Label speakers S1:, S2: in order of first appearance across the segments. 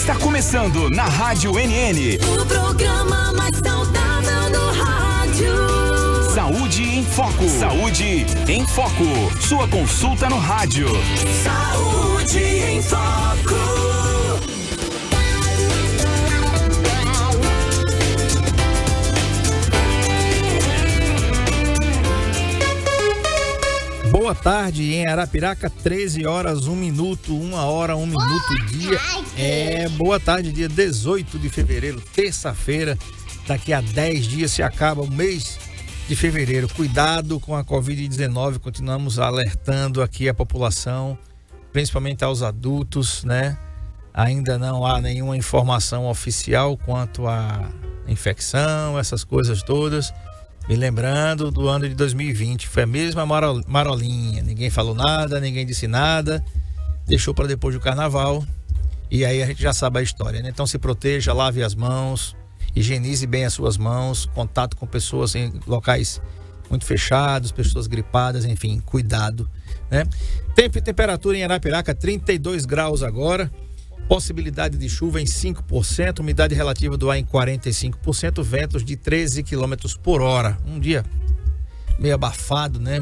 S1: Está começando na Rádio NN.
S2: O programa mais saudável do rádio.
S1: Saúde em Foco. Saúde em Foco. Sua consulta no rádio.
S2: Saúde em Foco.
S3: Boa tarde, em Arapiraca, 13 horas, 1 minuto, 1 hora, 1 minuto, dia. Boa tarde, dia 18 de fevereiro, terça-feira. Daqui a 10 dias se acaba o mês de fevereiro. Cuidado com a Covid-19, continuamos alertando aqui a população, principalmente aos adultos, né? Ainda não há nenhuma informação oficial quanto à infecção, essas coisas todas. Me lembrando do ano de 2020, foi a mesma marolinha, ninguém falou nada, ninguém disse nada, deixou para depois do carnaval, e aí a gente já sabe a história, né? Então se proteja, lave as mãos, higienize bem as suas mãos, contato com pessoas em locais muito fechados, pessoas gripadas, enfim, cuidado, né? Tempo e temperatura em Arapiraca, 32 graus agora, possibilidade de chuva em 5%, umidade relativa do ar em 45%, ventos de 13 km por hora. Um dia meio abafado, né,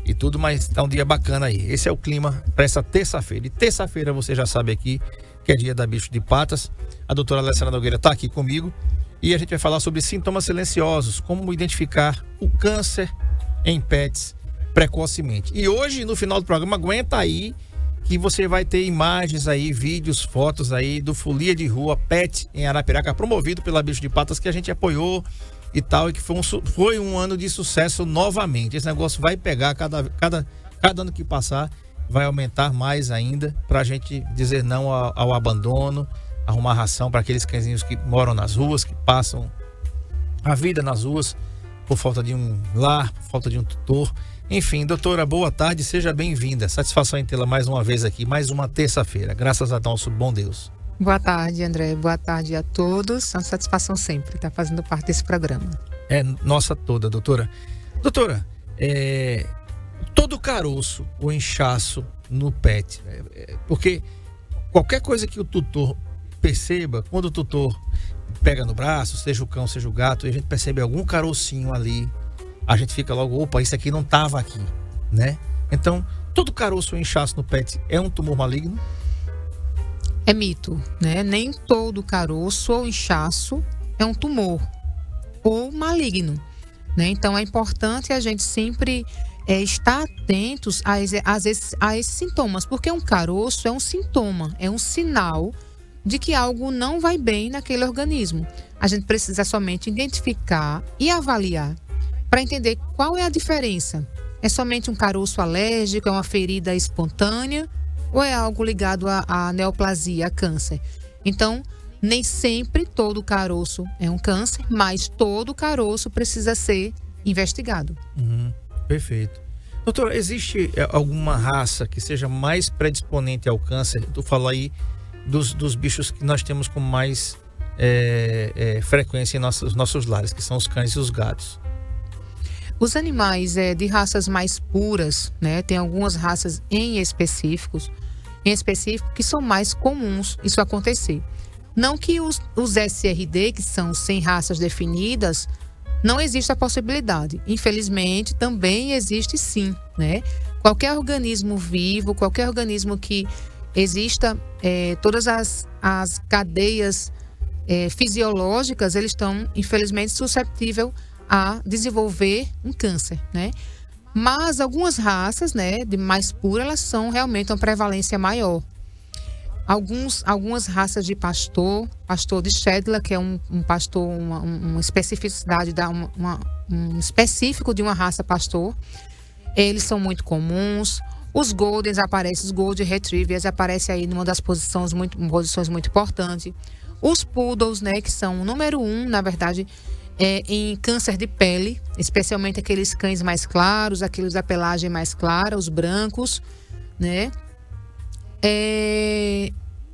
S3: e tudo, mas tá um dia bacana aí. Esse é o clima para essa terça-feira. E terça-feira você já sabe aqui que é dia da Bicho de Patas. A doutora Alessandra Nogueira está aqui comigo e a gente vai falar sobre sintomas silenciosos, como identificar o câncer em pets precocemente. E hoje, no final do programa, aguenta aí que você vai ter imagens aí, vídeos, fotos aí do Folia de Rua Pet em Arapiraca, promovido pela Bicho de Patas, que a gente apoiou e tal, e que foi um ano de sucesso novamente. Esse negócio vai pegar cada ano que passar, vai aumentar mais ainda, pra gente dizer não ao abandono, arrumar ração para aqueles cãezinhos que moram nas ruas, que passam a vida nas ruas por falta de um lar, por falta de um tutor. Enfim, doutora, boa tarde, seja bem-vinda. Satisfação em tê-la mais uma vez aqui, mais uma terça-feira, graças a nosso bom Deus.
S4: Boa tarde, André. Boa tarde a todos. É uma satisfação sempre estar fazendo parte desse programa.
S3: É nossa toda, doutora. Doutora, todo caroço ou inchaço no pet, porque qualquer coisa que o tutor perceba, quando o tutor pega no braço, seja o cão, seja o gato, e a gente percebe algum carocinho ali, a gente fica logo, opa, isso aqui não estava aqui, né? Então, todo caroço ou inchaço no pet é um tumor maligno?
S4: É mito, né? Nem todo caroço ou inchaço é um tumor ou maligno, né? Então, é importante a gente sempre estar atentos a esses sintomas, porque um caroço é um sintoma, é um sinal de que algo não vai bem naquele organismo. A gente precisa somente identificar e avaliar para entender qual é a diferença. É somente um caroço alérgico, é uma ferida espontânea ou é algo ligado à neoplasia, a câncer? Então, nem sempre todo caroço é um câncer, mas todo caroço precisa ser investigado.
S3: Perfeito. Doutora, existe alguma raça que seja mais predisponente ao câncer? Tu falou aí dos bichos que nós temos com mais frequência em nossos lares, que são os cães e os gatos.
S4: Os animais de raças mais puras, né? Tem algumas raças em específico que são mais comuns isso acontecer. Não que os SRD, que são sem raças definidas, não existe a possibilidade. Infelizmente, também existe sim, né? Qualquer organismo vivo, qualquer organismo que exista, todas as cadeias fisiológicas, eles estão, infelizmente, suscetíveis a desenvolver um câncer, né? Mas algumas raças, né, de mais pura, elas são realmente uma prevalência maior. Algumas raças de pastor de Shetland, que é um pastor, uma especificidade, um específico de uma raça pastor, eles são muito comuns. Os Goldens aparecem, os Golden Retrievers aparecem aí numa das posições muito importantes. Os Poodles, né, que são o número 1, na verdade, em câncer de pele, especialmente aqueles cães mais claros, aqueles da pelagem mais clara, os brancos, né?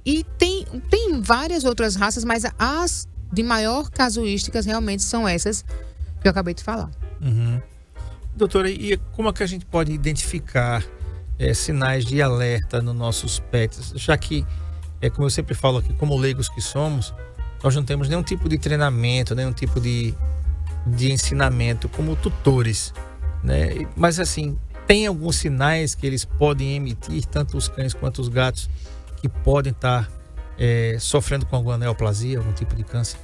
S4: E tem várias outras raças, mas as de maior casuísticas realmente são essas que eu acabei de falar.
S3: Doutora, e como é que a gente pode identificar sinais de alerta nos nossos pets, já que como eu sempre falo aqui, como leigos que somos, nós não temos nenhum tipo de treinamento, nenhum tipo de ensinamento como tutores, né? Mas assim, tem alguns sinais que eles podem emitir, tanto os cães quanto os gatos, que podem estar sofrendo com alguma neoplasia, algum tipo de câncer?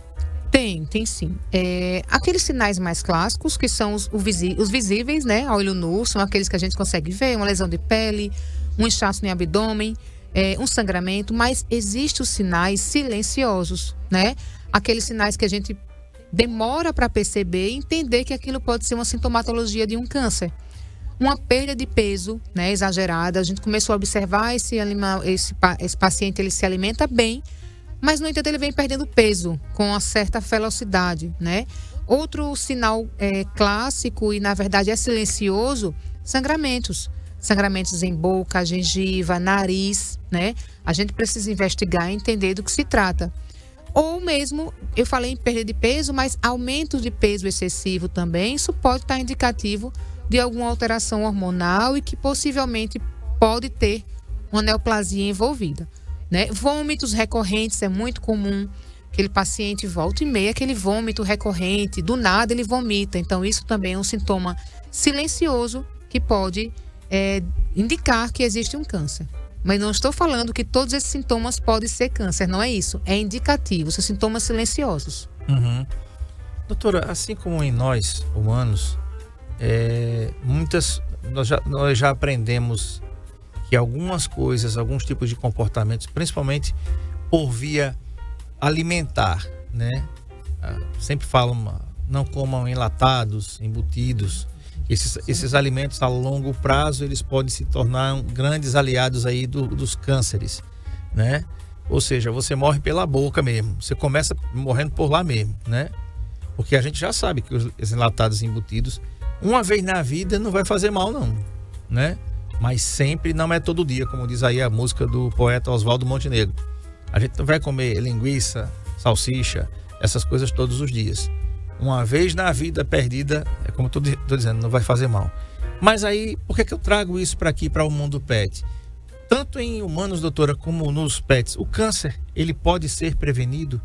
S4: Tem sim. Aqueles sinais mais clássicos, que são os visíveis, né, a olho nu, são aqueles que a gente consegue ver, uma lesão de pele, um inchaço no abdômen, um sangramento, mas existem os sinais silenciosos, né? Aqueles sinais que a gente demora para perceber e entender que aquilo pode ser uma sintomatologia de um câncer. Uma perda de peso, né, exagerada, a gente começou a observar esse paciente, ele se alimenta bem, mas, no entanto, ele vem perdendo peso com uma certa velocidade, né? Outro sinal clássico e, na verdade, é silencioso, sangramentos. Sangramentos em boca, gengiva, nariz, né? A gente precisa investigar e entender do que se trata. Ou mesmo, eu falei em perda de peso, mas aumento de peso excessivo também, isso pode estar indicativo de alguma alteração hormonal e que possivelmente pode ter uma neoplasia envolvida, né? Vômitos recorrentes é muito comum. Aquele paciente volta e meia, aquele vômito recorrente, do nada ele vomita. Então, isso também é um sintoma silencioso que pode indicar que existe um câncer. Mas não estou falando que todos esses sintomas podem ser câncer, não é isso. É indicativo, são sintomas silenciosos.
S3: Uhum. Doutora, assim como em nós, humanos, nós já aprendemos que algumas coisas, alguns tipos de comportamentos, principalmente por via alimentar, né? Sempre falam, não comam enlatados, embutidos. Esses alimentos a longo prazo, eles podem se tornar grandes aliados aí dos cânceres, né? Ou seja, você morre pela boca mesmo, você começa morrendo por lá mesmo, né? Porque a gente já sabe que os enlatados embutidos, uma vez na vida não vai fazer mal não, né? Mas sempre, não é todo dia, como diz aí a música do poeta Oswaldo Montenegro. A gente não vai comer linguiça, salsicha, essas coisas todos os dias. Uma vez na vida perdida, é como eu estou dizendo, não vai fazer mal. Mas aí, por que eu trago isso para aqui, para o mundo pet? Tanto em humanos, doutora, como nos pets, o câncer, ele pode ser prevenido?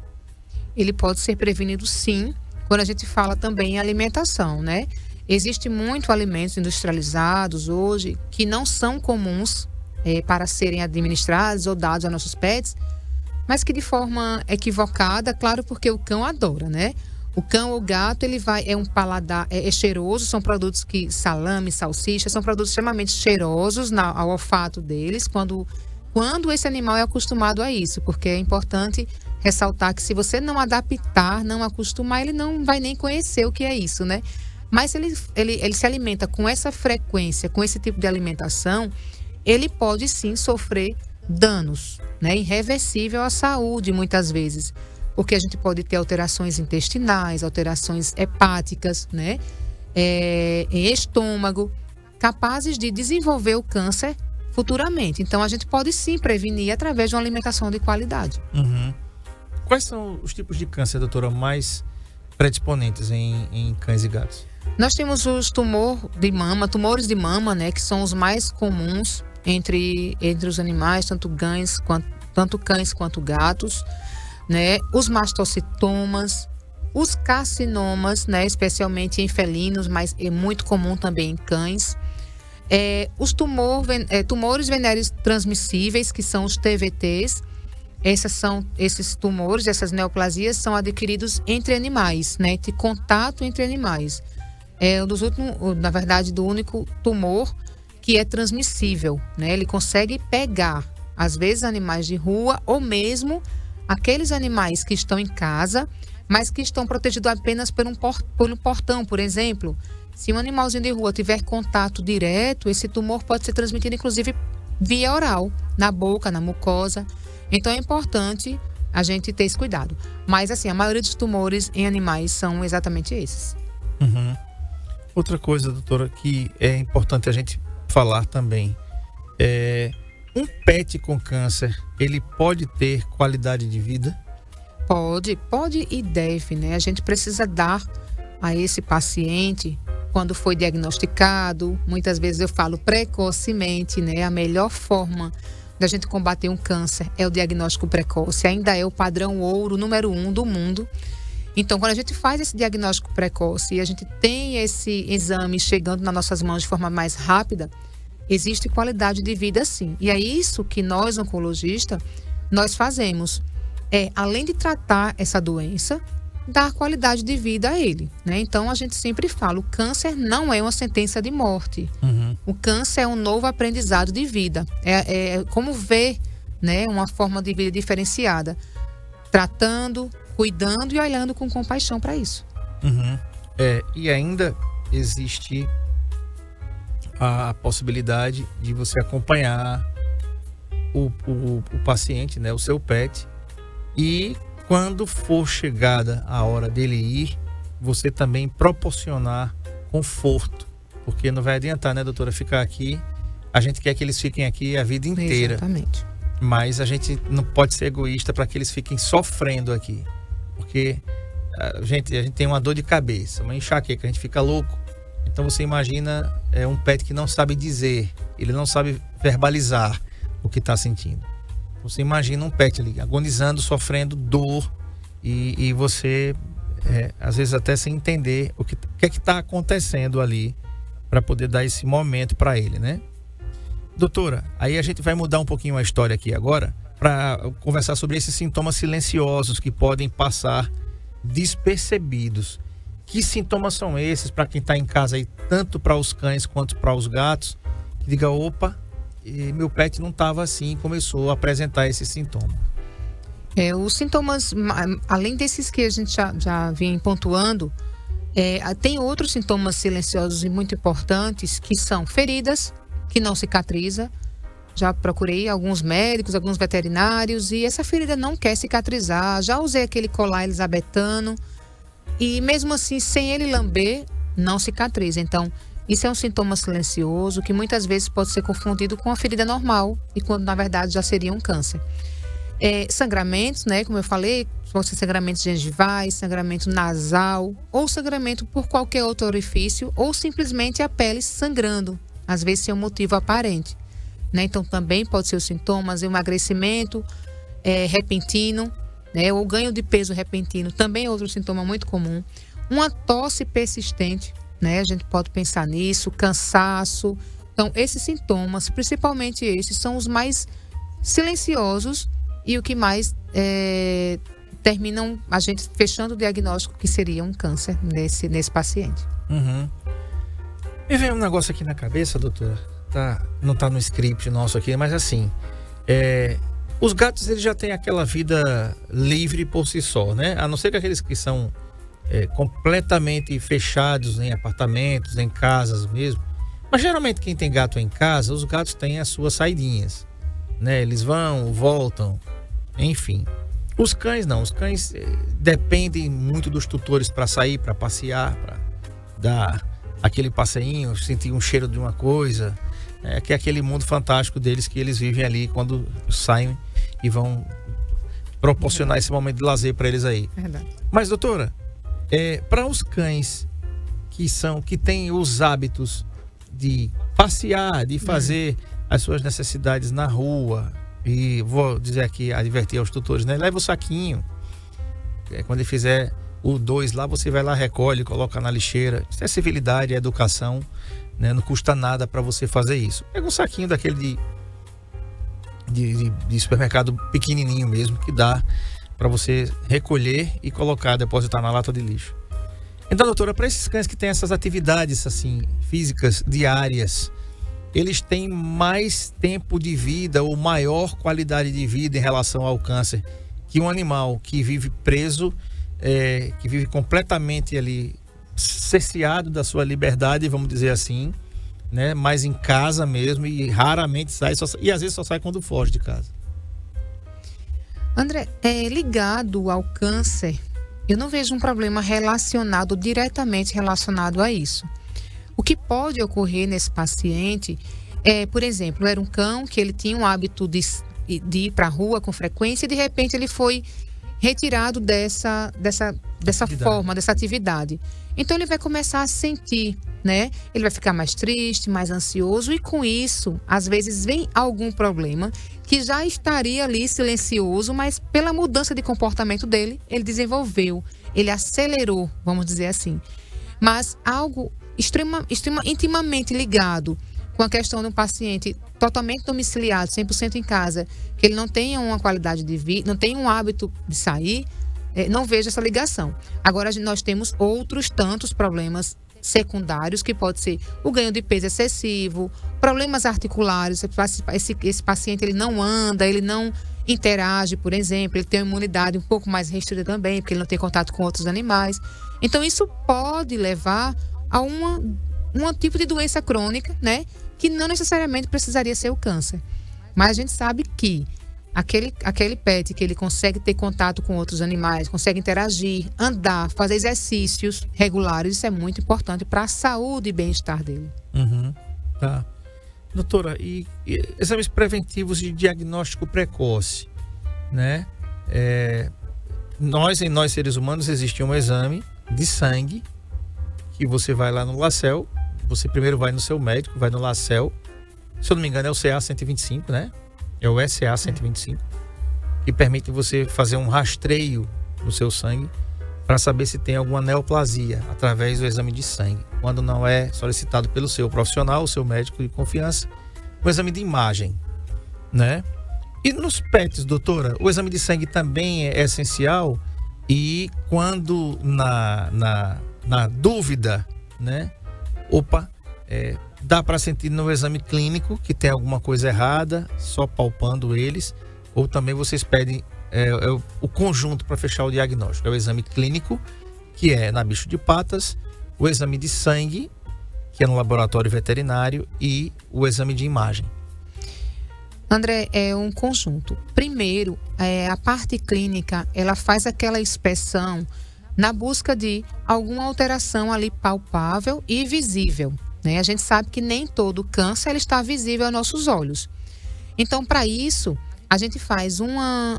S4: Ele pode ser prevenido, sim, quando a gente fala também em alimentação, né? Existem muitos alimentos industrializados hoje que não são comuns para serem administrados ou dados a nossos pets, mas que de forma equivocada, claro, porque o cão adora, né? O cão ou o gato, ele é um paladar, é cheiroso, são produtos que, salame, salsicha, são produtos extremamente cheirosos ao olfato deles, quando esse animal é acostumado a isso, porque é importante ressaltar que se você não adaptar, não acostumar, ele não vai nem conhecer o que é isso, né? Mas ele se alimenta com essa frequência, com esse tipo de alimentação, ele pode sim sofrer danos, né? Irreversível à saúde, muitas vezes. Porque a gente pode ter alterações intestinais, alterações hepáticas, né? Em estômago, capazes de desenvolver o câncer futuramente. Então, a gente pode sim prevenir através de uma alimentação de qualidade.
S3: Uhum. Quais são os tipos de câncer, doutora, mais predisponentes em cães e gatos?
S4: Nós temos os tumores de mama, né? Que são os mais comuns entre os animais, tanto cães quanto gatos, né? Os mastocitomas, os carcinomas, né? Especialmente em felinos, mas é muito comum também em cães. Os tumores venéreos transmissíveis, que são os TVTs. Esses tumores, essas neoplasias são adquiridos entre animais, né? De contato entre animais. Na verdade, do único tumor que é transmissível, né? Ele consegue pegar, às vezes, animais de rua ou mesmo aqueles animais que estão em casa, mas que estão protegidos apenas por um portão, por exemplo. Se um animalzinho de rua tiver contato direto, esse tumor pode ser transmitido, inclusive, via oral, na boca, na mucosa. Então, é importante a gente ter esse cuidado. Mas, assim, a maioria dos tumores em animais são exatamente esses.
S3: Uhum. Outra coisa, doutora, que é importante a gente falar também, um pet com câncer, ele pode ter qualidade de vida?
S4: Pode e deve, né? A gente precisa dar a esse paciente, quando foi diagnosticado, muitas vezes eu falo precocemente, né? A melhor forma da gente combater um câncer é o diagnóstico precoce. Ainda é o padrão ouro número 1 do mundo. Então, quando a gente faz esse diagnóstico precoce e a gente tem esse exame chegando nas nossas mãos de forma mais rápida, existe qualidade de vida sim. E é isso que nós, oncologistas, nós fazemos. Além de tratar essa doença, dar qualidade de vida a ele, né? Então, a gente sempre fala, o câncer não é uma sentença de morte. O câncer é um novo aprendizado de vida. É como ver, né, uma forma de vida diferenciada. Tratando, cuidando e olhando com compaixão para isso.
S3: E ainda existe a possibilidade de você acompanhar o paciente, né, o seu pet, e quando for chegada a hora dele ir, você também proporcionar conforto, porque não vai adiantar, né, doutora, ficar aqui. A gente quer que eles fiquem aqui a vida inteira.
S4: Exatamente.
S3: Mas a gente não pode ser egoísta para que eles fiquem sofrendo aqui. Porque a gente tem uma dor de cabeça, uma enxaqueca, a gente fica louco. Então você imagina um pet que não sabe dizer, ele não sabe verbalizar o que está sentindo. Você imagina um pet ali agonizando, sofrendo dor e você, às vezes até sem entender o que é que está acontecendo ali para poder dar esse momento para ele, né? Doutora, aí a gente vai mudar um pouquinho a história aqui agora para conversar sobre esses sintomas silenciosos que podem passar despercebidos. Que sintomas são esses para quem está em casa aí, tanto para os cães quanto para os gatos, que diga, opa, meu pet não estava assim, começou a apresentar esse sintoma?
S4: Os sintomas, além desses que a gente já vem pontuando, tem outros sintomas silenciosos e muito importantes, que são feridas que não cicatriza. Já procurei alguns médicos, alguns veterinários, e essa ferida não quer cicatrizar. Já usei aquele colar elisabetano e mesmo assim, sem ele lamber, não cicatriza. Então, isso é um sintoma silencioso que muitas vezes pode ser confundido com uma ferida normal e quando na verdade já seria um câncer. Sangramentos, né? Como eu falei, pode ser sangramentos gengivais, sangramento nasal ou sangramento por qualquer outro orifício ou simplesmente a pele sangrando, às vezes sem um motivo aparente, né? Então também pode ser os sintomas, emagrecimento repentino, né? Ou ganho de peso repentino, também é outro sintoma muito comum. Uma tosse persistente, né? A gente pode pensar nisso, cansaço. Então esses sintomas, principalmente esses, são os mais silenciosos e o que mais terminam a gente fechando o diagnóstico que seria um câncer nesse paciente.
S3: Me vem um negócio aqui na cabeça, doutora. Não tá no script nosso aqui, mas assim, os gatos, eles já têm aquela vida livre por si só, né? A não ser que aqueles que são completamente fechados em apartamentos, em casas mesmo. Mas geralmente quem tem gato em casa, os gatos têm as suas saidinhas, né? Eles vão, voltam, enfim. Os cães não, os cães dependem muito dos tutores para sair, para passear, para dar aquele passeinho, sentir um cheiro de uma coisa, que é aquele mundo fantástico deles que eles vivem ali quando saem e vão proporcionar esse momento de lazer para eles aí.
S4: Verdade.
S3: Mas, doutora, para os cães que têm os hábitos de passear, de fazer as suas necessidades na rua, e vou dizer aqui, advertir aos tutores, né? Leva o saquinho, quando ele fizer o 2 lá, você vai lá, recolhe, coloca na lixeira. Isso é civilidade, é educação, né? Não custa nada para você fazer isso. Pega um saquinho daquele de supermercado pequenininho mesmo, que dá para você recolher e colocar, depositar na lata de lixo. Então, doutora, para esses cães que têm essas atividades assim físicas diárias, eles têm mais tempo de vida ou maior qualidade de vida em relação ao câncer que um animal que vive preso, que vive completamente ali cerceado da sua liberdade, vamos dizer assim, né? Mais em casa mesmo, e raramente sai, e às vezes só sai quando foge de casa.
S4: André, ligado ao câncer, eu não vejo um problema diretamente relacionado a isso. O que pode ocorrer nesse paciente por exemplo, era um cão que ele tinha um hábito de ir para a rua com frequência e de repente ele foi retirado dessa dessa
S3: Atividade.
S4: forma, dessa atividade. Então ele vai começar a sentir, né? Ele vai ficar mais triste, mais ansioso e com isso, às vezes vem algum problema que já estaria ali silencioso, mas pela mudança de comportamento dele, ele desenvolveu, ele acelerou, vamos dizer assim. Mas algo intimamente ligado com a questão de um paciente totalmente domiciliado, 100% em casa, que ele não tenha uma qualidade de vida, não tenha um hábito de sair, não vejo essa ligação. Agora, nós temos outros tantos problemas secundários, que pode ser o ganho de peso excessivo, problemas articulares, esse paciente ele não anda, ele não interage, por exemplo, ele tem uma imunidade um pouco mais restrita também, porque ele não tem contato com outros animais. Então, isso pode levar a um tipo de doença crônica, né? Que não necessariamente precisaria ser o câncer. Mas a gente sabe que aquele pet que ele consegue ter contato com outros animais, consegue interagir, andar, fazer exercícios regulares, isso é muito importante para a saúde e bem-estar dele.
S3: Uhum. Tá. Doutora, e exames preventivos de diagnóstico precoce, né? Nós seres humanos, existe um exame de sangue que você vai lá no LACEL, você primeiro vai no seu médico, vai no LACEL, se eu não me engano é o CA 125, né? É o SA 125, que permite você fazer um rastreio no seu sangue para saber se tem alguma neoplasia através do exame de sangue, quando não é solicitado pelo seu profissional, o seu médico de confiança, o exame de imagem, né? E nos pets, doutora, o exame de sangue também é essencial e quando na dúvida, né? Dá para sentir no exame clínico que tem alguma coisa errada, só palpando eles, ou também vocês pedem o conjunto para fechar o diagnóstico. É o exame clínico, que é na bicho de patas, o exame de sangue, que é no laboratório veterinário, e o exame de imagem.
S4: André, é um conjunto. Primeiro, a parte clínica, ela faz aquela inspeção na busca de alguma alteração ali palpável e visível, né? A gente sabe que nem todo câncer ele está visível aos nossos olhos. Então, para isso, a gente faz uma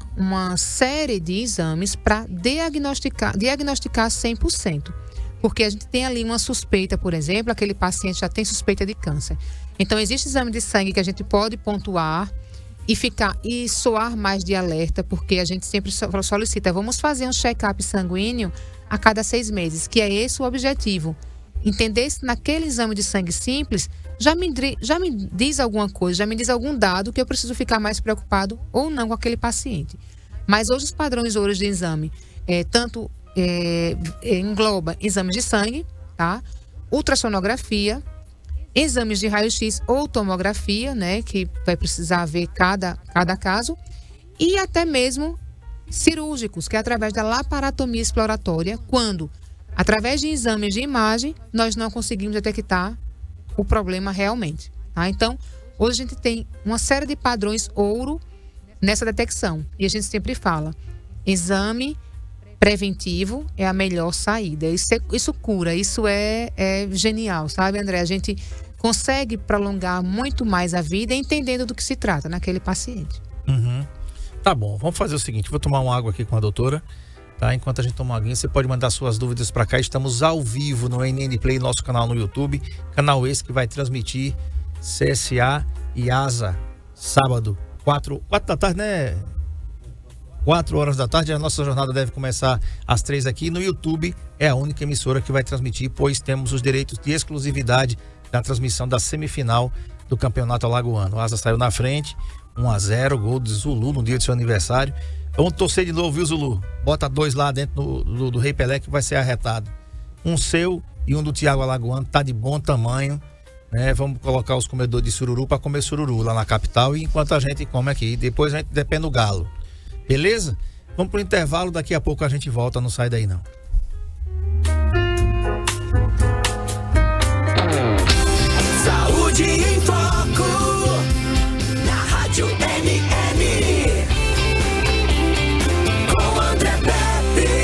S4: série de exames para diagnosticar 100%. Porque a gente tem ali uma suspeita, por exemplo, aquele paciente já tem suspeita de câncer. Então, existe exame de sangue que a gente pode pontuar e soar mais de alerta, porque a gente sempre solicita, vamos fazer um check-up sanguíneo a cada 6 meses, que é esse o objetivo. Entender se naquele exame de sangue simples já me diz alguma coisa, já me diz algum dado que eu preciso ficar mais preocupado ou não com aquele paciente. Mas hoje os padrões ouros de exame engloba exames de sangue, tá? Ultrassonografia, exames de raio-x ou tomografia, né, que vai precisar ver cada caso, e até mesmo cirúrgicos, que é através da laparatomia exploratória, quando, através de exames de imagem, nós não conseguimos detectar o problema realmente, tá? Então, hoje a gente tem uma série de padrões ouro nessa detecção, e a gente sempre fala, exame preventivo é a melhor saída. Isso cura, isso é genial, sabe, André? A gente consegue prolongar muito mais a vida entendendo do que se trata naquele paciente.
S3: Uhum. Tá bom, vamos fazer o seguinte, vou tomar uma água aqui com a doutora, tá? Enquanto a gente toma uma aguinha, você pode mandar suas dúvidas para cá. Estamos ao vivo no NN Play, nosso canal no YouTube, canal esse que vai transmitir CSA e ASA, sábado, 4 da tarde, né? 4 horas da tarde, a nossa jornada deve começar às 3 aqui. No YouTube é a única emissora que vai transmitir, pois temos os direitos de exclusividade da transmissão da semifinal do Campeonato Alagoano. O Asa saiu na frente, 1-0, gol de Zulu no dia do seu aniversário. Vamos torcer de novo, viu, Zulu? Bota 2 lá dentro do Rei Pelé que vai ser arretado. Um seu e um do Thiago Alagoano, tá de bom tamanho, né? Vamos colocar os comedores de sururu para comer sururu lá na capital, e enquanto a gente come aqui, depois a gente depende do galo. Beleza? Vamos pro intervalo, daqui a pouco a gente volta, não sai daí não.
S2: Saúde em Foco, na Rádio NN, com André Pepe.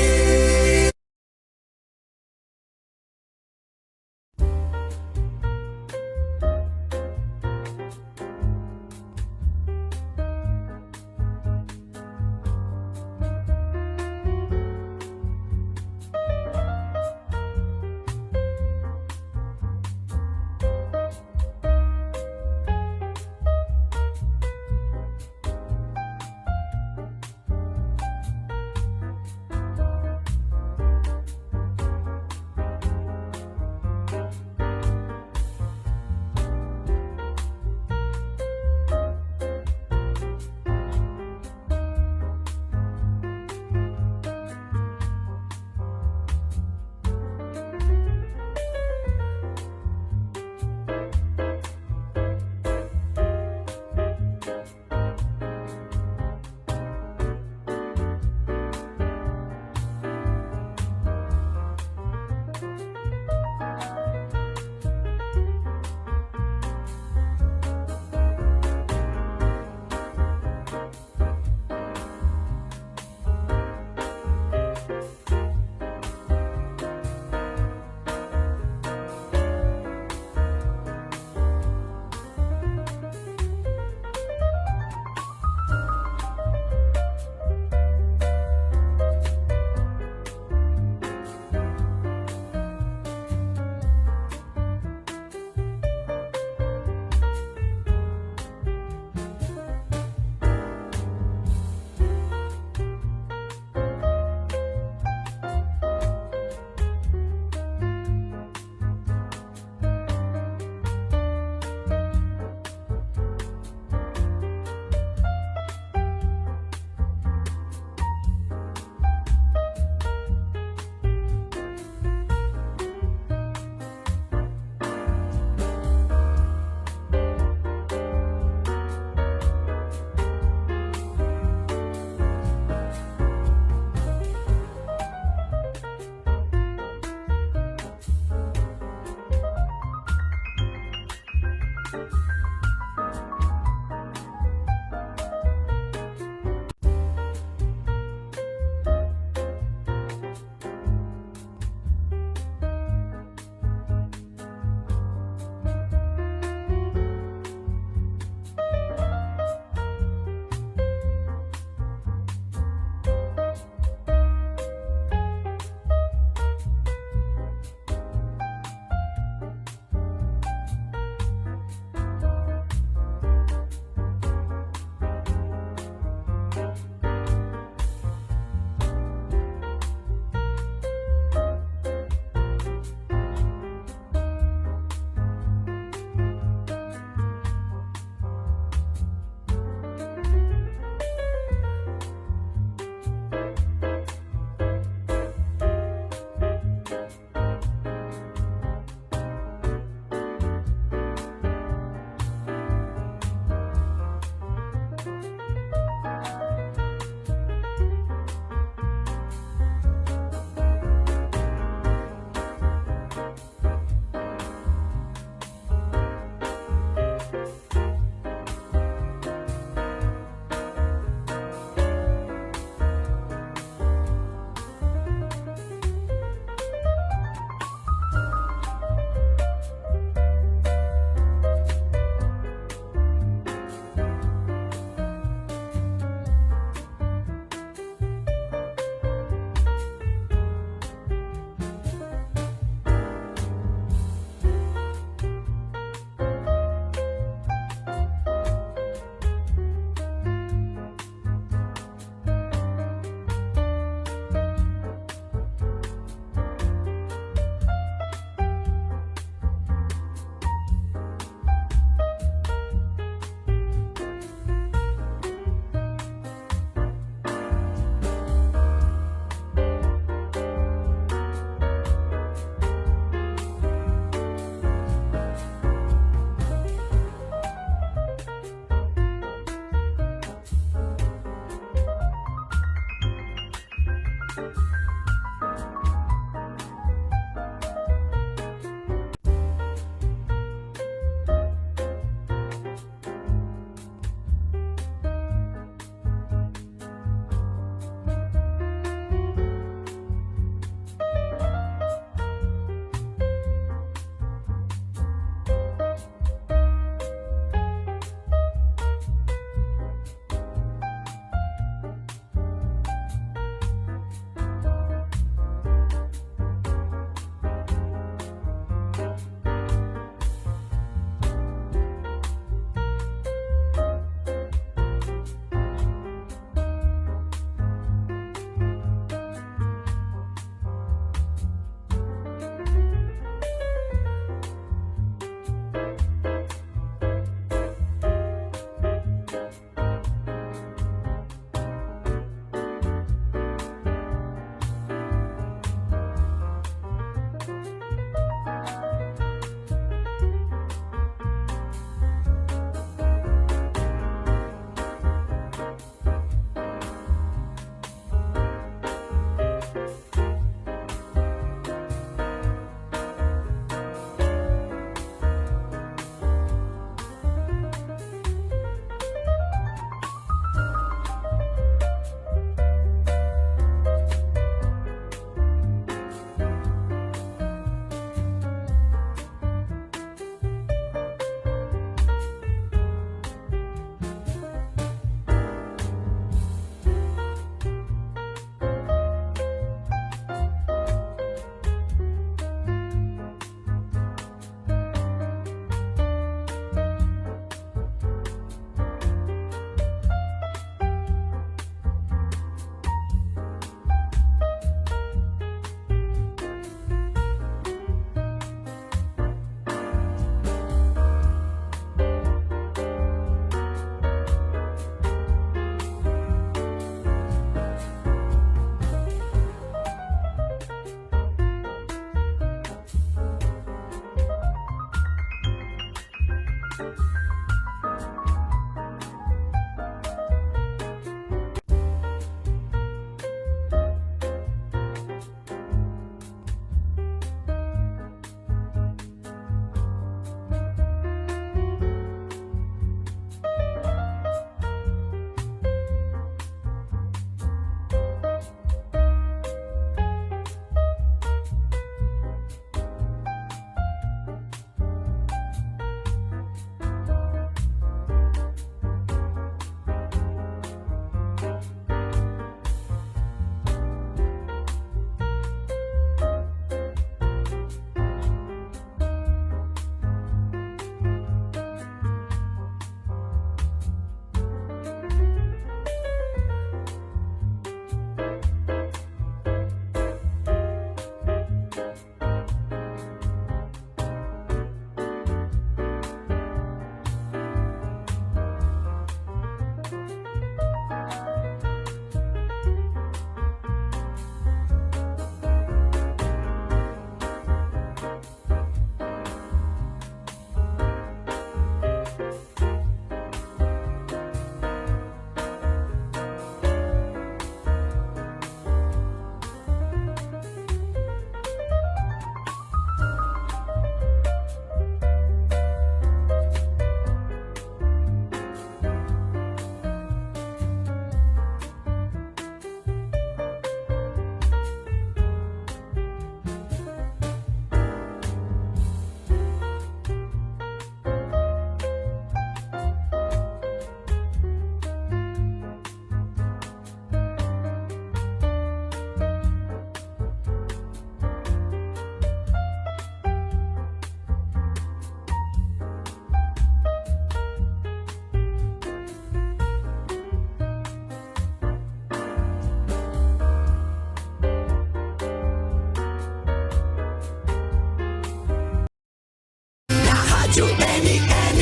S2: Rádio NN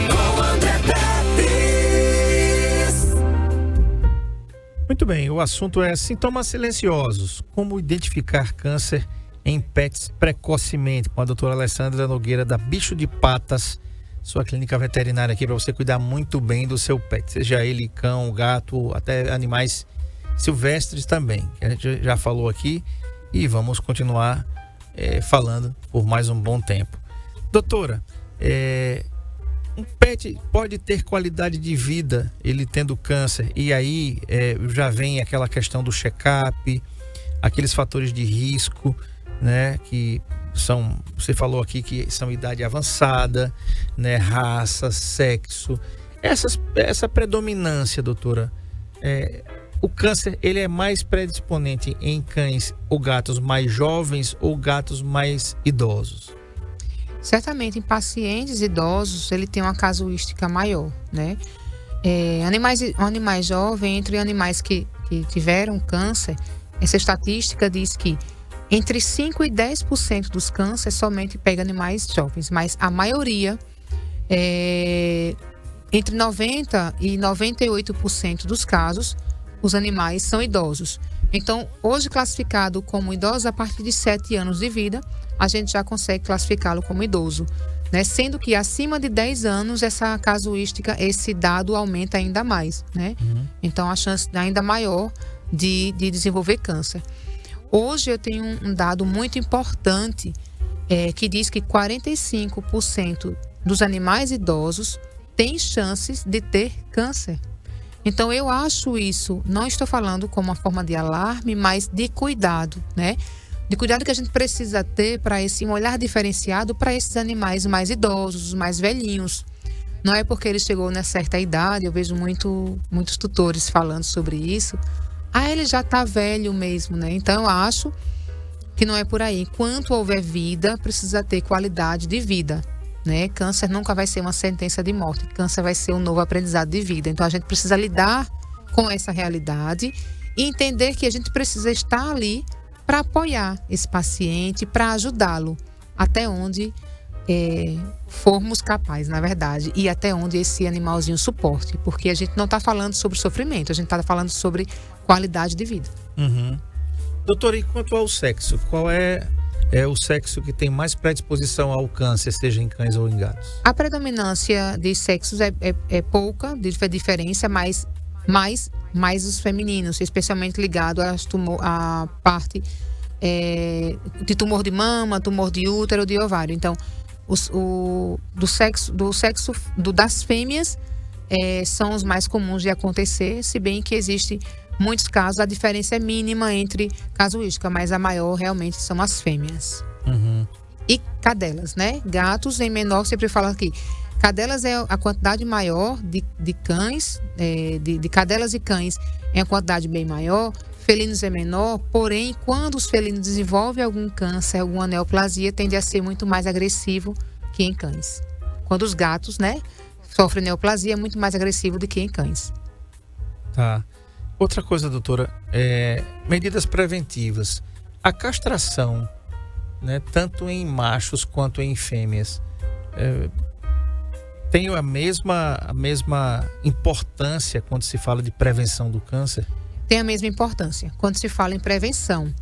S2: com André Pepes.
S3: Muito bem, o assunto é sintomas silenciosos. Como identificar câncer em pets precocemente? Com a doutora Alessandra Nogueira, da Bicho de Patas, sua clínica veterinária aqui para você cuidar muito bem do seu pet. Seja ele cão, gato, até animais silvestres também, que a gente já falou aqui e vamos continuar falando por mais um bom tempo. Doutora, um pet pode ter qualidade de vida ele tendo câncer, e aí já vem aquela questão do check-up, aqueles fatores de risco, né, que são, você falou aqui que são idade avançada, né, raça, sexo, essa predominância, doutora, o câncer ele é mais predisponente em cães ou gatos mais jovens ou gatos mais idosos?
S4: Certamente em pacientes idosos ele tem uma casuística maior, né? Animais jovens, entre animais que tiveram câncer, essa estatística diz que entre 5 e 10% dos cânceres somente pega animais jovens, mas a maioria, entre 90% e 98% dos casos, os animais são idosos. Então, hoje classificado como idoso a partir de 7 anos de vida, a gente já consegue classificá-lo como idoso, né? Sendo que acima de 10 anos, essa casuística, esse dado aumenta ainda mais, né? Então, a chance ainda maior de desenvolver câncer. Hoje eu tenho um dado muito importante que diz que 45% dos animais idosos têm chances de ter câncer. Então eu acho isso, não estou falando como uma forma de alarme, mas de cuidado, né? De cuidado que a gente precisa ter para um olhar diferenciado para esses animais mais idosos, mais velhinhos. Não é porque ele chegou numa certa idade, eu vejo muitos tutores falando sobre isso. Ele já está velho mesmo, né? Então eu acho que não é por aí. Enquanto houver vida, precisa ter qualidade de vida, né? Câncer nunca vai ser uma sentença de morte. Câncer vai ser um novo aprendizado de vida. Então a gente precisa lidar com essa realidade e entender que a gente precisa estar ali para apoiar esse paciente, para ajudá-lo até onde formos capazes, na verdade, e até onde esse animalzinho suporte, porque a gente não está falando sobre sofrimento, a gente está falando sobre qualidade de vida.
S3: Doutora, e quanto ao sexo, qual é o sexo que tem mais predisposição ao câncer, seja em cães ou em gatos?
S4: A predominância de sexos é pouca, de diferença, mas mais os femininos, especialmente ligado à parte de tumor de mama, tumor de útero, de ovário. Então, das fêmeas são os mais comuns de acontecer, se bem que existe muitos casos, a diferença é mínima entre casuística, mas a maior realmente são as fêmeas. E cadelas, né? Gatos em menor, sempre falo aqui. Cadelas é a quantidade maior de cães, de cadelas e cães é a quantidade bem maior. Felinos é menor, porém, quando os felinos desenvolvem algum câncer, alguma neoplasia, tende a ser muito mais agressivo que em cães. Quando os gatos, né, sofrem neoplasia, é muito mais agressivo do que em cães.
S3: Tá. Outra coisa, doutora, medidas preventivas. A castração, né, tanto em machos quanto em fêmeas, tem a mesma importância quando se fala de prevenção do câncer?
S4: Tem a mesma importância quando se fala em prevenção.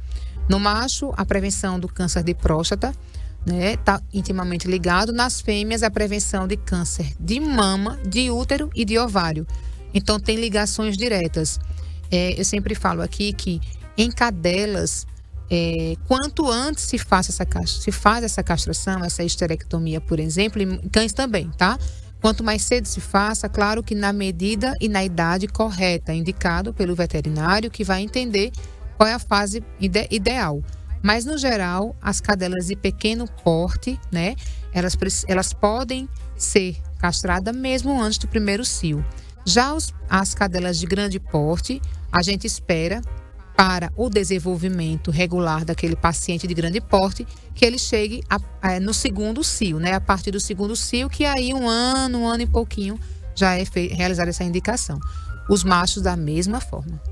S4: No macho, a prevenção do câncer de próstata, né, está intimamente ligado. Nas fêmeas, a prevenção de câncer de mama, de útero e de ovário. Então, tem ligações diretas. Eu sempre falo aqui que em cadelas, quanto antes se faz essa castração, essa esterectomia, por exemplo, em cães também, tá? Quanto mais cedo se faça, claro que na medida e na idade correta, indicado pelo veterinário, que vai entender qual é a fase ideal. Mas, no geral, as cadelas de pequeno porte, né, elas podem ser castradas mesmo antes do primeiro cio. Já as cadelas de grande porte, a gente espera para o desenvolvimento regular daquele paciente de grande porte, que ele chegue no segundo cio, né? A partir do segundo cio, que aí um ano e pouquinho, já é realizada essa indicação. Os machos da mesma forma.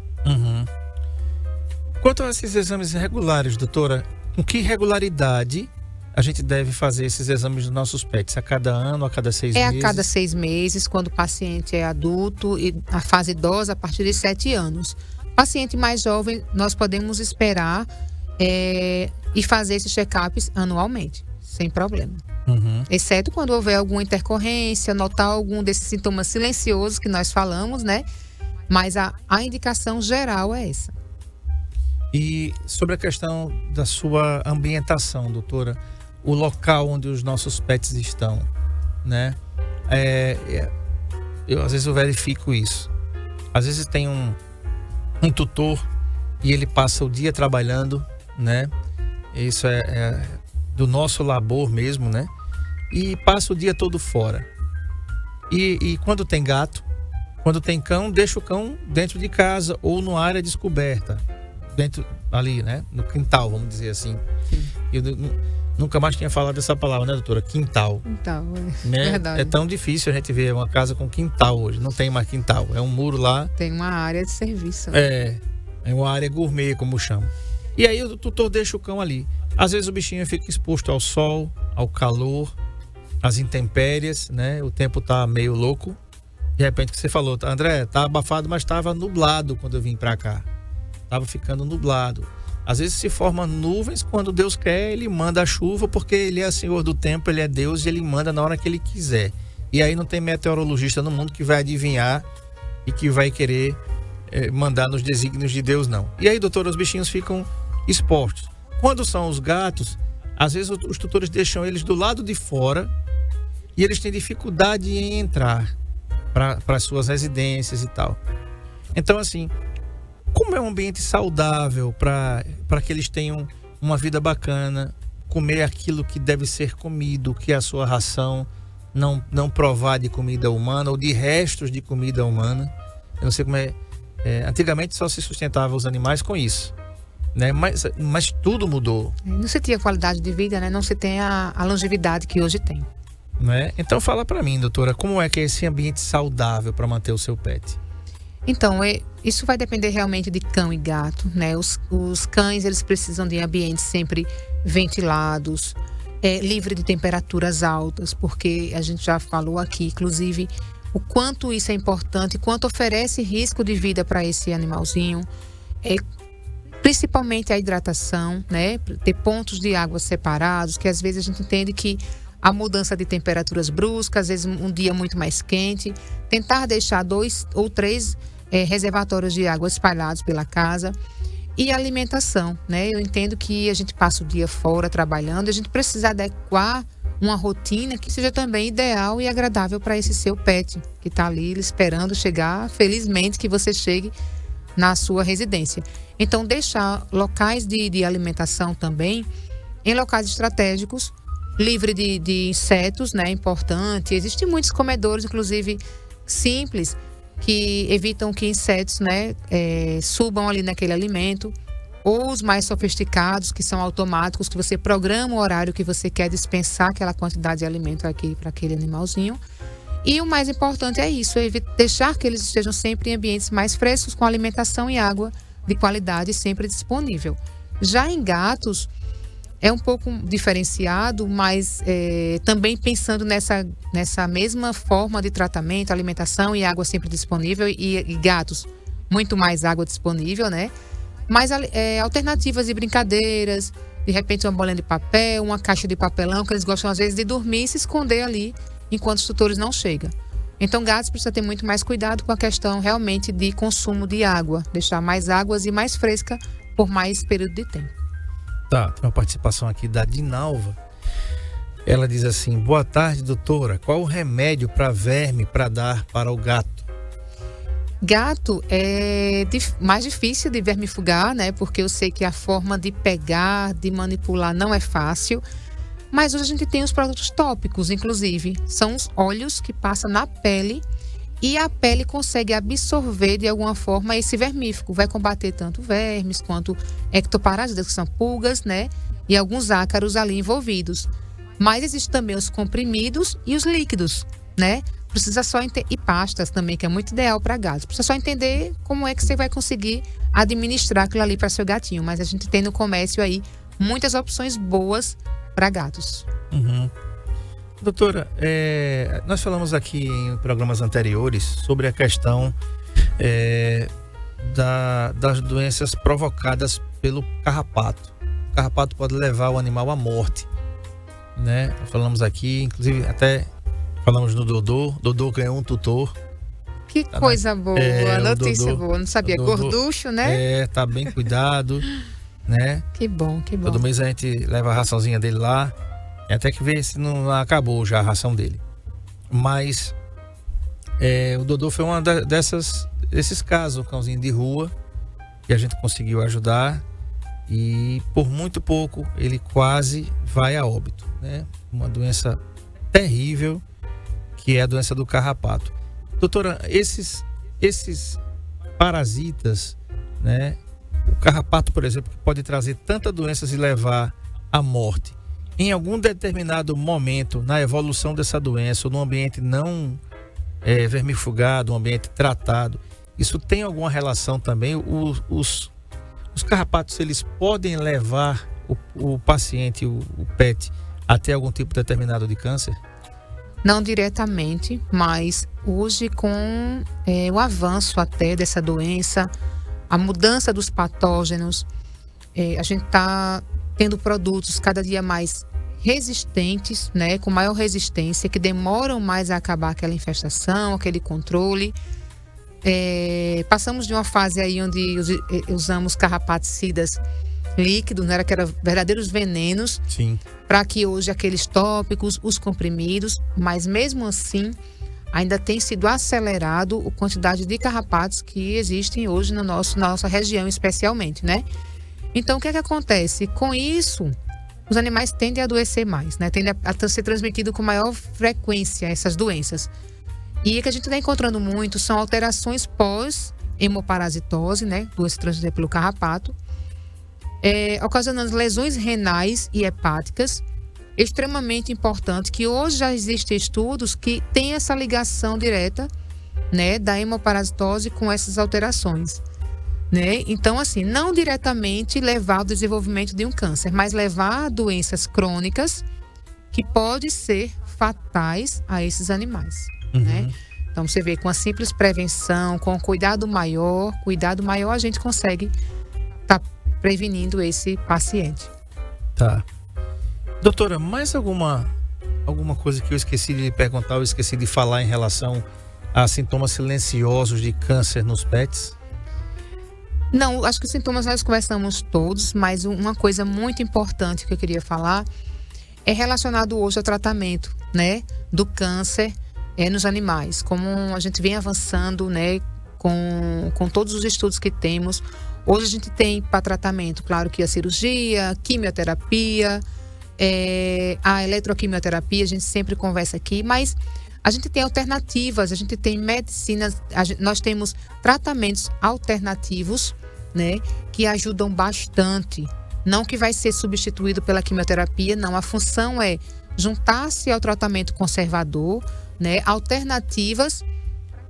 S3: Quanto a esses exames regulares, doutora, com que regularidade a gente deve fazer esses exames dos nossos pets? A cada ano, a cada 6 meses?
S4: A cada 6 meses, quando o paciente é adulto, e a fase idosa a partir de 7 anos. Paciente mais jovem, nós podemos esperar e fazer esses check-ups anualmente, sem problema. Exceto quando houver alguma intercorrência, notar algum desses sintomas silenciosos que nós falamos, né? Mas a indicação geral é essa.
S3: E sobre a questão da sua ambientação, doutora, o local onde os nossos pets estão, né? Às vezes eu verifico isso. Às vezes tem um tutor e ele passa o dia trabalhando, né? Isso é do nosso labor mesmo, né? E passa o dia todo fora. E quando tem gato, quando tem cão, deixa o cão dentro de casa ou numa área descoberta. Dentro ali, né? No quintal, vamos dizer assim. Eu nunca mais tinha falado essa palavra, né, doutora? Quintal.
S4: Quintal,
S3: né?
S4: Verdade.
S3: É tão difícil a gente ver uma casa com quintal hoje. Não tem mais quintal. É um muro lá.
S4: Tem uma área de serviço.
S3: É uma área gourmet, como chamam. E aí o tutor deixa o cão ali. Às vezes o bichinho fica exposto ao sol, ao calor, às intempéries, né? O tempo tá meio louco. De repente que você falou, André, tá abafado, mas estava nublado quando eu vim para cá. Tava ficando nublado. Às vezes se formam nuvens, quando Deus quer, ele manda a chuva, porque ele é Senhor do tempo, ele é Deus e ele manda na hora que ele quiser. E aí não tem meteorologista no mundo que vai adivinhar e que vai querer mandar nos desígnios de Deus, não. E aí, doutor, os bichinhos ficam expostos. Quando são os gatos, às vezes os tutores deixam eles do lado de fora e eles têm dificuldade em entrar para as suas residências e tal. Então, assim, como é um ambiente saudável para que eles tenham uma vida bacana, comer aquilo que deve ser comido, que é a sua ração, não provar de comida humana ou de restos de comida humana. Eu não sei como é. Antigamente só se sustentava os animais com isso, né? Mas tudo mudou.
S4: Não se tinha qualidade de vida, né? Não se tem a longevidade que hoje tem.
S3: Né? Então fala para mim, doutora, como é que é esse ambiente saudável para manter o seu pet?
S4: Então, isso vai depender realmente de cão e gato, né? Os cães, eles precisam de ambientes sempre ventilados, livre de temperaturas altas, porque a gente já falou aqui, inclusive, o quanto isso é importante, quanto oferece risco de vida para esse animalzinho, principalmente a hidratação, né? Ter pontos de água separados, que às vezes a gente entende que a mudança de temperaturas bruscas, às vezes um dia muito mais quente, tentar deixar 2 ou 3 reservatórios de água espalhados pela casa. E a alimentação, né? Eu entendo que a gente passa o dia fora trabalhando, a gente precisa adequar uma rotina que seja também ideal e agradável para esse seu pet, que está ali esperando chegar, felizmente que você chegue na sua residência. Então, deixar locais de alimentação também em locais estratégicos, livre de insetos, né? Importante. Existem muitos comedores, inclusive simples, que evitam que insetos, né, subam ali naquele alimento, ou os mais sofisticados, que são automáticos, que você programa o horário que você quer dispensar aquela quantidade de alimento aqui para aquele animalzinho. E o mais importante é isso, deixar que eles estejam sempre em ambientes mais frescos, com alimentação e água de qualidade sempre disponível. Já em gatos, é um pouco diferenciado, mas também pensando nessa mesma forma de tratamento, alimentação e água sempre disponível, e gatos, muito mais água disponível, né? Mas alternativas de brincadeiras, de repente uma bolinha de papel, uma caixa de papelão, que eles gostam às vezes de dormir e se esconder ali enquanto os tutores não chegam. Então, gatos precisa ter muito mais cuidado com a questão realmente de consumo de água, deixar mais águas e mais fresca por mais período de tempo.
S3: Tá, tem uma participação aqui da Dinalva. Ela diz assim: boa tarde, doutora. Qual o remédio para verme para dar para o gato?
S4: Gato é mais difícil de vermifugar, né? Porque eu sei que a forma de pegar, de manipular não é fácil. Mas hoje a gente tem os produtos tópicos, inclusive. São os óleos que passam na pele e a pele consegue absorver de alguma forma esse vermífugo. Vai combater tanto vermes quanto ectoparásitos, que são pulgas, né? E alguns ácaros ali envolvidos. Mas existem também os comprimidos e os líquidos, né? Precisa só e pastas também, que é muito ideal para gatos. Precisa só entender como é que você vai conseguir administrar aquilo ali para seu gatinho. Mas a gente tem no comércio aí muitas opções boas para gatos.
S3: Uhum. Doutora, nós falamos aqui em programas anteriores sobre a questão das doenças provocadas pelo carrapato. O carrapato pode levar o animal à morte, né? Falamos aqui, inclusive até falamos no Dodô. Dodô ganhou um tutor
S4: Que coisa boa, notícia boa. Não sabia, gorducho, né?
S3: Tá bem cuidado, né?
S4: Que bom, que bom.
S3: Todo mês a gente leva a raçãozinha dele lá. Até que ver se não acabou já a ração dele. Mas o Dodô foi uma desses casos, um cãozinho de rua, que a gente conseguiu ajudar. E por muito pouco ele quase vai a óbito, né? Uma doença terrível, que é a doença do carrapato. Doutora, esses parasitas, né? O carrapato, por exemplo, que pode trazer tantas doenças e levar à morte. Em algum determinado momento na evolução dessa doença, ou num ambiente não vermifugado, um ambiente tratado, isso tem alguma relação também? Os carrapatos, eles podem levar o paciente, o pet, a ter algum tipo determinado de câncer?
S4: Não diretamente, mas hoje com o avanço até dessa doença, a mudança dos patógenos, a gente está tendo produtos cada dia mais resistentes, né, com maior resistência, que demoram mais a acabar aquela infestação, aquele controle. Passamos de uma fase aí onde usamos carrapaticidas líquidos, né, que eram verdadeiros venenos, para que hoje aqueles tópicos, os comprimidos, mas mesmo assim ainda tem sido acelerado a quantidade de carrapatos que existem hoje na nossa região especialmente, né? Então o que é que acontece? Com isso, os animais tendem a adoecer mais, né? Tendem a ser transmitido com maior frequência essas doenças. E o que a gente está encontrando muito são alterações pós-hemoparasitose, né? Doença transmitida pelo carrapato, ocasionando lesões renais e hepáticas, extremamente importante, que hoje já existem estudos que têm essa ligação direta, né, da hemoparasitose com essas alterações, né? Então, assim, não diretamente levar ao desenvolvimento de um câncer, mas levar a doenças crônicas que podem ser fatais a esses animais, né? Então, você vê, com a simples prevenção, com cuidado maior a gente consegue estar prevenindo esse paciente.
S3: Tá. Doutora, mais alguma coisa que eu esqueci de perguntar, eu esqueci de falar em relação a sintomas silenciosos de câncer nos pets?
S4: Não, acho que os sintomas nós conversamos todos, mas uma coisa muito importante que eu queria falar é relacionado hoje ao tratamento, né, do câncer nos animais. Como a gente vem avançando, né, com todos os estudos que temos. Hoje a gente tem para tratamento, claro que a cirurgia, quimioterapia, a eletroquimioterapia, a gente sempre conversa aqui, mas a gente tem alternativas, a gente tem medicinas, nós temos tratamentos alternativos, né, que ajudam bastante. Não que vai ser substituído pela quimioterapia, não. A função é juntar-se ao tratamento conservador, né, alternativas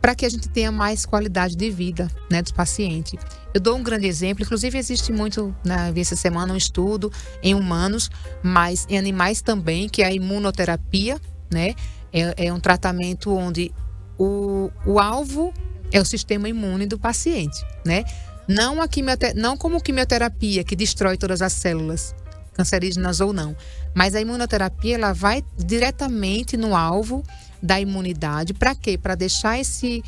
S4: para que a gente tenha mais qualidade de vida, né, do paciente. Eu dou um grande exemplo, inclusive existe muito, essa semana, um estudo em humanos, mas em animais também, que é a imunoterapia, né? É um tratamento onde o alvo é o sistema imune do paciente, né? Não como quimioterapia, que destrói todas as células, cancerígenas ou não, mas a imunoterapia, ela vai diretamente no alvo da imunidade. Para quê? Para deixar esse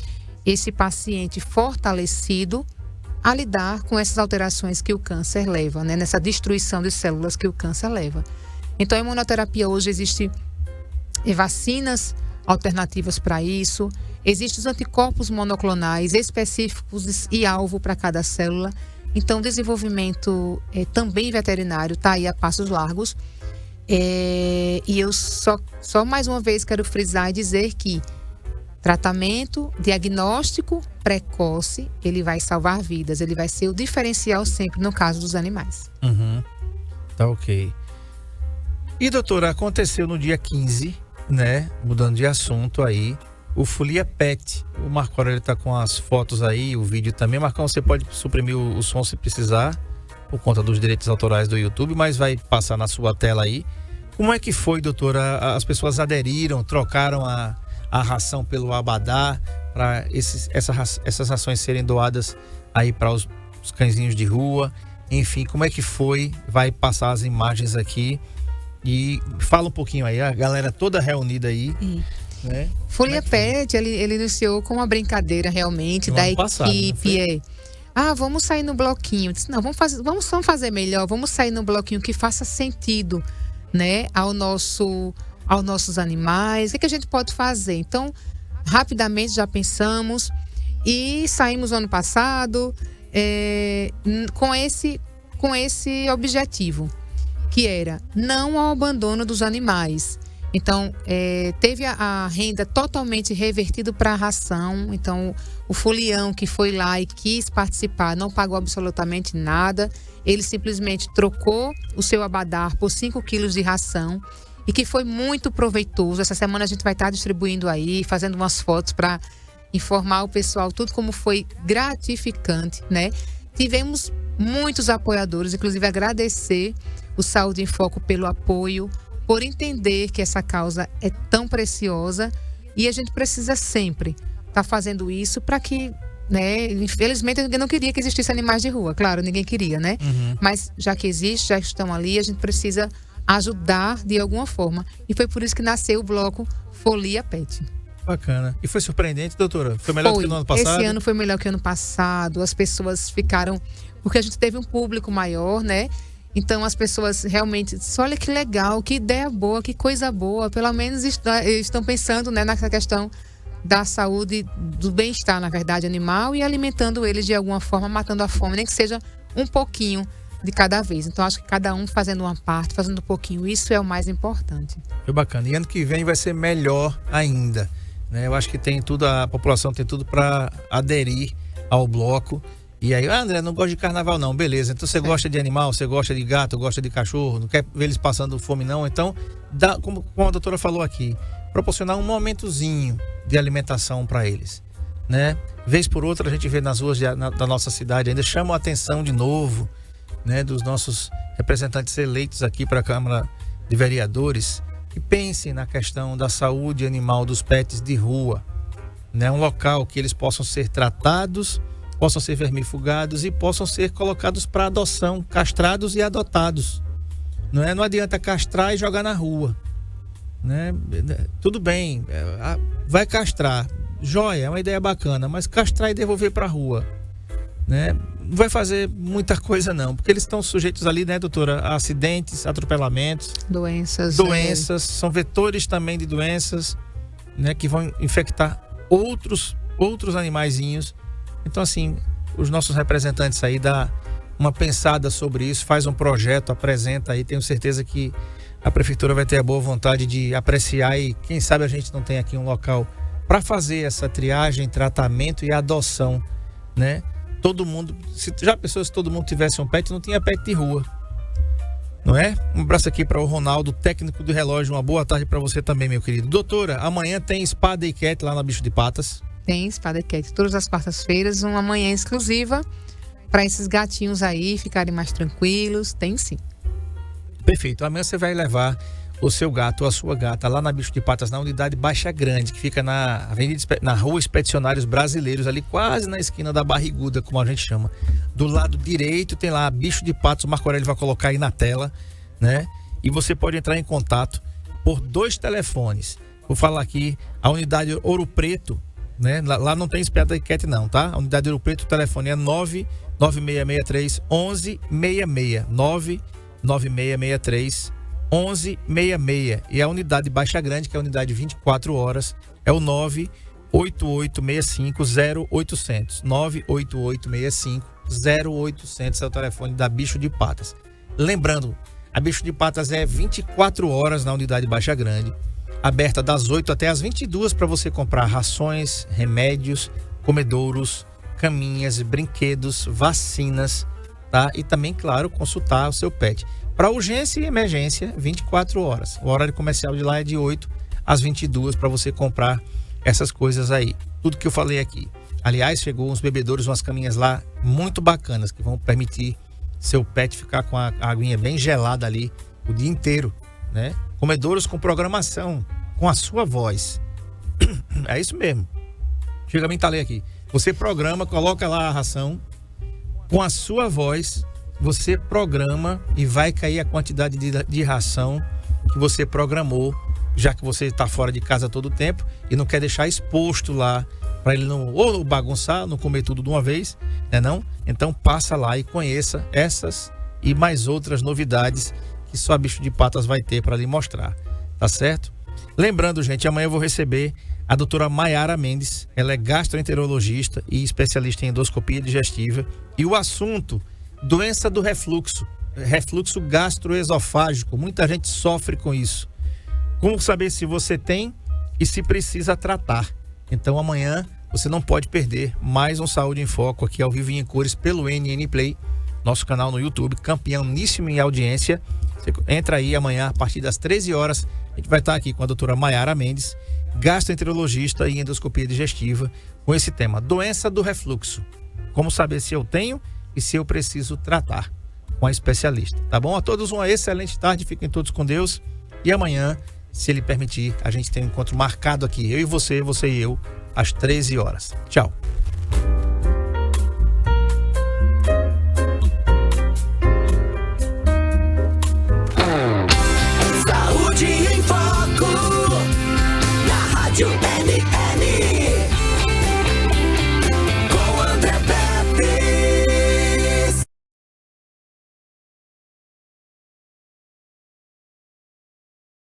S4: paciente fortalecido a lidar com essas alterações que o câncer leva, né? Nessa destruição de células que o câncer leva. Então, a imunoterapia, hoje existe vacinas alternativas para isso, existem os anticorpos monoclonais específicos e alvo para cada célula. Então, o desenvolvimento também veterinário está aí a passos largos. E eu só mais uma vez quero frisar e dizer que tratamento, diagnóstico precoce, ele vai salvar vidas, ele vai ser o diferencial sempre no caso dos animais.
S3: Tá ok. E doutora, aconteceu no dia 15, né, mudando de assunto aí, o Folia Pet. O Marco Aurélio tá com as fotos aí, o vídeo também. Marcão, você pode suprimir o som se precisar, por conta dos direitos autorais do YouTube, mas vai passar na sua tela aí. Como é que foi, doutora? As pessoas aderiram, trocaram a ração pelo abadá, para essas rações serem doadas aí para os cãezinhos de rua. Enfim, como é que foi? Vai passar as imagens aqui e fala um pouquinho aí, a galera toda reunida aí. né?
S4: Folia Pet, ele iniciou com uma brincadeira realmente da equipe. Vamos sair no bloquinho. Eu disse, não, vamos fazer melhor, vamos sair no bloquinho que faça sentido, né, aos nossos animais. O que a gente pode fazer? Então, rapidamente já pensamos e saímos no ano passado com esse objetivo, que era não ao abandono dos animais. Então, teve a renda totalmente revertida para a ração. Então, o folião que foi lá e quis participar não pagou absolutamente nada. Ele simplesmente trocou o seu abadar por 5 quilos de ração, e que foi muito proveitoso. Essa semana a gente vai estar distribuindo aí, fazendo umas fotos para informar o pessoal tudo como foi gratificante, né? Tivemos muitos apoiadores, inclusive agradecer o Saúde em Foco pelo apoio, por entender que essa causa é tão preciosa e a gente precisa sempre estar fazendo isso para que, né, infelizmente eu não queria que existisse animais de rua, claro, ninguém queria, né? Mas já que existe, já estão ali, a gente precisa ajudar de alguma forma. E foi por isso que nasceu o bloco Folia Pet.
S3: Bacana. E foi surpreendente, doutora? Foi melhor do que no ano passado?
S4: Esse ano foi melhor que o ano passado. As pessoas ficaram... Porque a gente teve um público maior, né? Então as pessoas realmente... Olha que legal, que ideia boa, que coisa boa. Pelo menos estão pensando, né, nessa questão da saúde, do bem-estar, na verdade, animal, e alimentando eles de alguma forma, matando a fome, nem que seja um pouquinho de cada vez. Então acho que cada um fazendo uma parte, fazendo um pouquinho, isso é o mais importante.
S3: Foi bacana. E ano que vem vai ser melhor ainda, né? Eu acho que tem tudo, a população tem tudo para aderir ao bloco. E aí, André, não gosta de carnaval não, beleza. Então você gosta de animal, você gosta de gato, gosta de cachorro, não quer ver eles passando fome não. Então, como a doutora falou aqui, proporcionar um momentozinho de alimentação para eles, né? Vez por outra a gente vê nas ruas da nossa cidade, ainda chama a atenção de novo, né, dos nossos representantes eleitos aqui para a Câmara de Vereadores, que pensem na questão da saúde animal dos pets de rua, né? Um local que eles possam ser tratados, possam ser vermifugados e possam ser colocados para adoção, castrados e adotados. Não adianta castrar e jogar na rua, né? Tudo bem, vai castrar, joia, é uma ideia bacana, mas castrar e devolver para a rua, né? Não vai fazer muita coisa não, porque eles estão sujeitos ali, né, doutora, a acidentes, atropelamentos, doenças, são vetores também de doenças, né, que vão infectar outros animaizinhos. Então, assim, os nossos representantes aí dá uma pensada sobre isso, faz um projeto, apresenta aí, tenho certeza que a prefeitura vai ter a boa vontade de apreciar e quem sabe a gente não tem aqui um local para fazer essa triagem, tratamento e adoção, né? Todo mundo, se todo mundo tivesse um pet, não tinha pet de rua, não é? Um abraço aqui para o Ronaldo, técnico do relógio, uma boa tarde para você também, meu querido. Doutora, amanhã tem Spa Day Cat lá na Bicho de Patas.
S4: Tem Spa Day Cat todas as quartas-feiras, uma manhã exclusiva para esses gatinhos aí ficarem mais tranquilos, tem sim.
S3: Perfeito, amanhã você vai levar o seu gato ou a sua gata lá na Bicho de Patas, na unidade Baixa Grande, que fica na Rua Expedicionários Brasileiros, ali quase na esquina da Barriguda, como a gente chama. Do lado direito tem lá Bicho de Patas, o Marco Aurélio vai colocar aí na tela, né? E você pode entrar em contato por 2 telefones. Vou falar aqui, a unidade Ouro Preto, né? Lá não tem Spa Day Cat não, tá? A unidade Ouro Preto, o telefone é 99663 1166, 99663 1166, e a unidade Baixa Grande, que é a unidade 24 horas, é o 98865-0800, 98865-0800 é o telefone da Bicho de Patas. Lembrando, a Bicho de Patas é 24 horas na unidade Baixa Grande, aberta das 8 até as 22 para você comprar rações, remédios, comedouros, caminhas, brinquedos, vacinas, tá? E também, claro, consultar o seu pet. Para urgência e emergência, 24 horas. O horário comercial de lá é de 8 às 22 para você comprar essas coisas aí. Tudo que eu falei aqui. Aliás, chegou uns bebedouros, umas caminhas lá muito bacanas que vão permitir seu pet ficar com a aguinha bem gelada ali o dia inteiro, né? Comedouros com programação, com a sua voz. É isso mesmo. Chega a me entalei aqui. Você programa, coloca lá a ração com a sua voz. Você programa e vai cair a quantidade de ração que você programou já que você está fora de casa todo o tempo e não quer deixar exposto lá, para ele não ou bagunçar, não comer tudo de uma vez, né não? Então passa lá e conheça essas e mais outras novidades que só a Bicho de Patas vai ter para lhe mostrar, tá certo? Lembrando, gente, amanhã eu vou receber a doutora Maiara Mendes. Ela é gastroenterologista e especialista em endoscopia digestiva. E o assunto, doença do refluxo gastroesofágico. Muita gente sofre com isso. Como saber se você tem e se precisa tratar. Então amanhã você não pode perder mais um Saúde em Foco aqui ao vivo e em cores pelo NN Play, nosso canal no YouTube, campeoníssimo em audiência. Você entra aí amanhã a partir das 13 horas. A gente vai estar aqui com a doutora Maiara Mendes, gastroenterologista e endoscopia digestiva, com esse tema, doença do refluxo. Como saber se eu tenho e se eu preciso tratar, com a especialista. Tá bom? A todos uma excelente tarde, fiquem todos com Deus. E amanhã, se ele permitir, a gente tem um encontro marcado aqui, eu e você e eu, às 13 horas. Tchau.
S2: Saúde em Foco, na Rádio